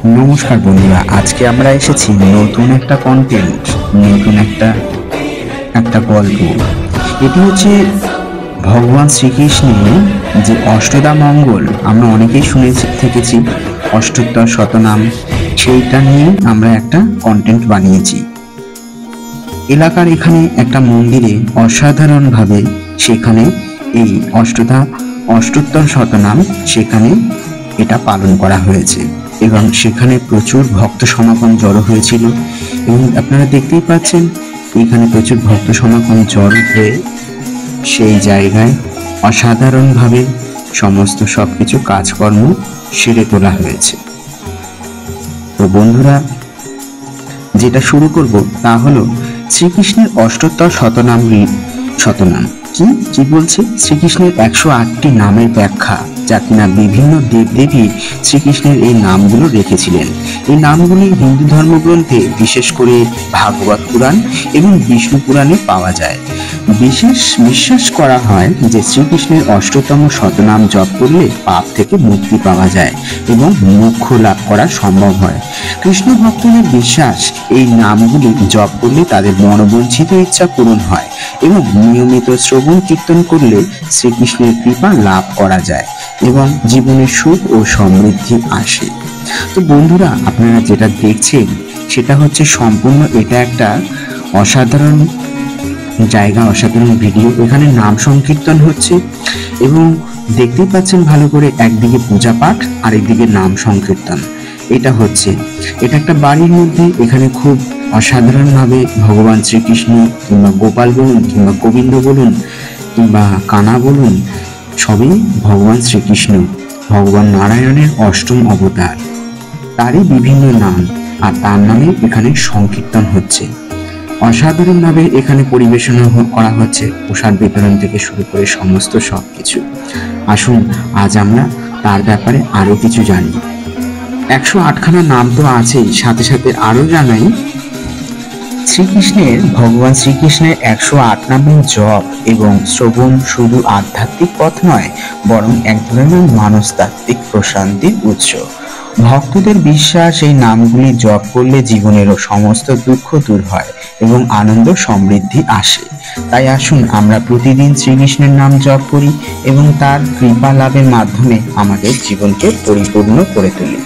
নমস্কার বন্ধুরা, আজকে আমরা এসেছি নতুন একটা কন্টেন্ট, নতুন একটা একটা গল্প। এটি হচ্ছে ভগবান শ্রীকৃষ্ণের যে অষ্টদা মঙ্গল, আমরা অনেকেই শুনে থেকেছি অষ্টোত্তর শতনাম, সেইটা নিয়ে আমরা একটা কন্টেন্ট বানিয়েছি। এলাকার এখানে একটা মন্দিরে অসাধারণভাবে সেখানে এই অষ্টোত্তর শতনাম সেখানে এটা পালন করা হয়েছে এবং সেখানে প্রচুর ভক্ত সমাগম জড়ো হয়েছিল এবং আপনারা দেখতেই পাচ্ছেন এখানে প্রচুর ভক্ত সমাগম জড়ো হয়ে সেই জায়গায় অসাধারণভাবে সমস্ত সবকিছু কাজকর্ম সেরে তোলা হয়েছে। তো বন্ধুরা, যেটা শুরু করব তা হলো শ্রীকৃষ্ণের অষ্টোত্তর শতনাম কি কি বলছে, শ্রীকৃষ্ণের 108টি নামের ব্যাখ্যা, যা কিনা বিভিন্ন দেবদেবী শ্রীকৃষ্ণের এই নামগুলো রেখেছিলেন। এই নামগুলি হিন্দু ধর্মগ্রন্থে, বিশেষ করে ভাগবত পুরাণ এবং বিষ্ণু পুরাণে পাওয়া যায়। বিশেষ বিশ্বাস করা হয় যে শ্রীকৃষ্ণের অষ্টতম শতনাম জপ করলে পাপ থেকে মুক্তি পাওয়া যায় এবং মোক্ষ লাভ করা সম্ভব হয়। কৃষ্ণ ভক্তদের বিশ্বাস এই নামগুলি জপ করলে তাদের মনোবাঞ্ছিত ইচ্ছা পূরণ হয় এবং নিয়মিত শ্রবণ কীর্তন করলে শ্রীকৃষ্ণের কৃপা লাভ করা যায় এবং জীবনে সুখ ও সমৃদ্ধি আসে। তো বন্ধুরা, আপনারা যেটা দেখছেন সেটা হচ্ছে সম্পূর্ণ এটা একটা অসাধারণ জায়গা, অসাধারণ ভিডিও। এখানে নাম সংকীর্তন হচ্ছে এবং দেখতেই পাচ্ছেন ভালো করে, একদিকে পূজা পাঠ আর একদিকে নাম সংকীর্তন এটা হচ্ছে। এটা একটা বাড়ির মধ্যে, এখানে খুব অসাধারণভাবে ভগবান শ্রীকৃষ্ণ কিংবা গোপাল বলুন কিংবা গোবিন্দ বলুন কিংবা কানা বলুন, সবই ভগবান শ্রীকৃষ্ণ, ভগবান নারায়ণের অষ্টম অবতার, তারই বিভিন্ন নাম আর তার নামে এখানে সংকীর্তন হচ্ছে। অসাধারণভাবে এখানে পরিবেশনা করা হচ্ছে, প্রসাদ বিতরণ থেকে শুরু করে সমস্ত সবকিছু। আসুন আজ আমরা তার ব্যাপারে আরো কিছু জানি। 108খানা নাম তো আছেই, সাথে সাথে আরো জানাই ভগবান শ্রীকৃষ্ণের 108 নামের জপ এবং শ্রবণ শুধু আধ্যাত্মিক পথ নয়, বরং এক ধরনের মানসতাত্ত্বিক প্রশান্তির উৎস। ভক্তদের বিশ্বাস এই নামগুলি জপ করলে জীবনেরও সমস্ত দুঃখ দূর হয় এবং আনন্দ সমৃদ্ধি আসে। তাই আসুন আমরা প্রতিদিন শ্রীকৃষ্ণের নাম জপ করি এবং তার কৃপা লাভের মাধ্যমে আমাদের জীবনকে পরিপূর্ণ করে তুলি।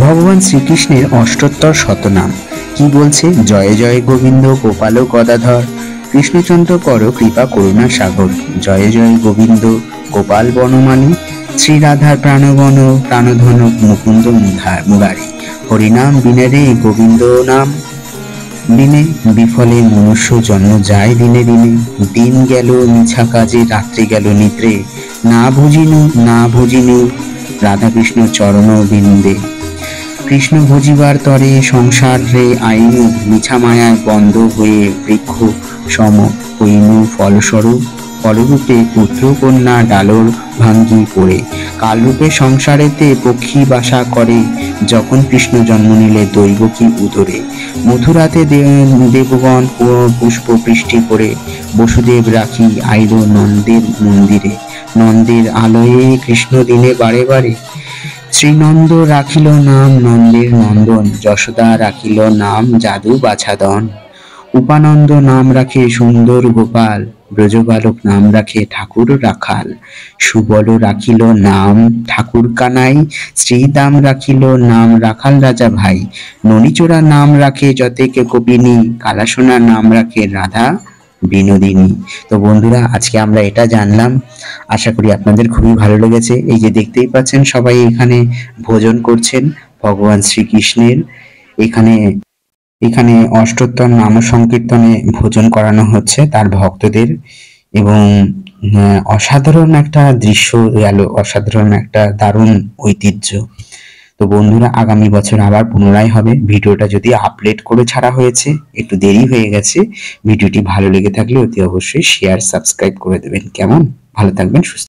ভগবান শ্রীকৃষ্ণের অষ্টোত্তর শতনাম কি বলছে? জয় জয় গোবিন্দ গোপাল গদাধর, কৃষ্ণচন্দ্র কর কৃপা করুণা সাগর, জয় জয় গোবিন্দ গোপাল বনমালী, শ্রীরাধার প্রাণবন প্রাণধন মুকুন্দ মুরারি, হরিনাম বিনে রে গোবিন্দ নাম বিনে, বিফলে মনুষ্য জন্ম যায় দিনে দিনে, দিন গেল মিছা কাজে রাত্রি গেল নিদ্রে, না ভুজিনু রাধাকৃষ্ণ চরণ বিন্দে, কৃষ্ণ ভজিবার তরে সংসার রে আইনু, মিছা মায়ায় বন্ধ হয়ে বৃক্ষ সম হইনু, ফলরূপে পুত্র কন্যা ডালর ভাঙ্গি পড়ে, কালরূপে সংসারেতে পক্ষী বাসা করে, যখন কৃষ্ণ জন্ম নিলে দৈব কি উদরে, মথুরাতে দেবগণ পুষ্প বৃষ্টি করে, বসুদেব রাখি আইল নন্দের মন্দিরে, নন্দের আলয়ে কৃষ্ণ দিনে বারে বারে, শ্রীনন্দ রাখিল নাম নন্দের নন্দন, যশোদা রাখিল নাম যাদু বাছাদন, উপানন্দ নাম রাখে সুন্দর গোপাল, ব্রজবালক নাম রাখে ঠাকুর রাখাল, সুবল রাখিল নাম ঠাকুর কানাই, শ্রীদাম রাখিল নাম রাখাল রাজা ভাই, ননিচোরা নাম রাখে যতেকে কপিনী, কালাসোনা নাম রাখে রাধা বিনোদিনী। তো বন্ধুরা, আজকে আমরা এটা জানলাম, আশা করি আপনাদের খুবই ভালো লেগেছে। এই যে দেখতেই পাচ্ছেন সবাই এখানে ভোজন করছেন ভগবান শ্রীকৃষ্ণের, এখানে এখানে অষ্টোত্তর নাম সংকীর্তনে ভোজন করানো হচ্ছে তার ভক্তদের এবং অসাধারণ একটা দৃশ্য গেল, অসাধারণ একটা দারুণ ঐতিহ্য। তো বন্ধুরা, আগামী বছর আবার পুনরায় হবে। ভিডিওটা যদি আপলোড করে ছাড়া হয়েছে, একটু দেরি হয়ে গেছে। ভিডিওটি ভালো লেগে থাকলে অতি অবশ্যই শেয়ার সাবস্ক্রাইব করে দেবেন। কেমন? ভালো থাকবেন, সুস্থ